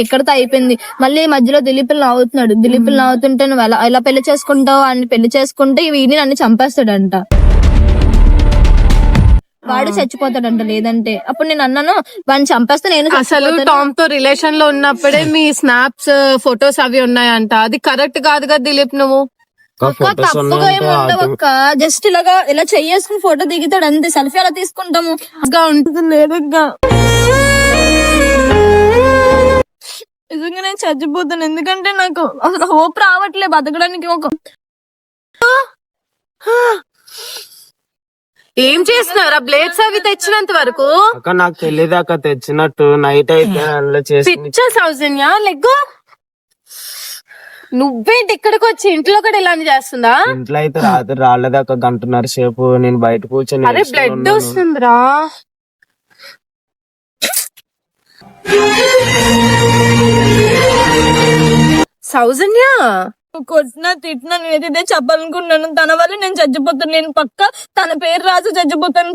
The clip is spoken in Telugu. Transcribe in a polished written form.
ఇక్కడతో అయిపోయింది. మళ్ళీ మధ్యలో దిలీప్ నవ్వుతున్నాడు. దిలీప్ నవ్వుతుంటే నువ్వు ఎలా పెళ్లి చేసుకుంటావు అని పెళ్లి చేసుకుంటే వీడిని నన్ను చంపేస్తాడంట. వాడు చచ్చిపోతాడంట. లేదంటే అప్పుడు నేను అన్నాను వాడిని చంపేస్తే నేను అసలు టామ్ తో రిలేషన్ లో ఉన్నప్పుడే మీ స్నాప్స్ ఫొటోస్ అవి ఉన్నాయంట. అది కరెక్ట్ కాదు కదా దిలీప్. నువ్వు తప్పుగా ఏముండవక్క, జస్ట్ ఇలా చెయ్యేసుకుని ఫోటో దిగుతాడు అంతే. సెల్ఫీ అలా తీసుకుంటాము ఉంటుంది. లేదగ్గా నిజంగా నేను చచ్చిపోతాను. ఎందుకంటే నాకు అసలు హోప్ రావట్లే బతకడానికి. ఏం చేస్తున్నారా బ్లేడ్స్ అవి తెచ్చినంత వరకు? నాకు తెలియదు అక్క తెచ్చినట్టు. నైట్ అయితే పిచ్చా సౌజన్య లెగ్గు. నువ్వేంటి ఇక్కడికి వచ్చి ఇంట్లో కూడా ఇలానే చేస్తుందా? ఇంట్లో అయితే రాత్రి రాలేదాక గంటన్నర సేపు నేను బయట కూర్చొని. అరే బ్లడ్ వస్తుందిరా. సౌజన్య కొట్టినా తిట్టినా నేనైతే ఇదే చెప్పాలనుకున్నాను. తన వల్ల నేను చచ్చిపోతాను. నేను పక్క తన పేరు రాసి చచ్చిపోతాను.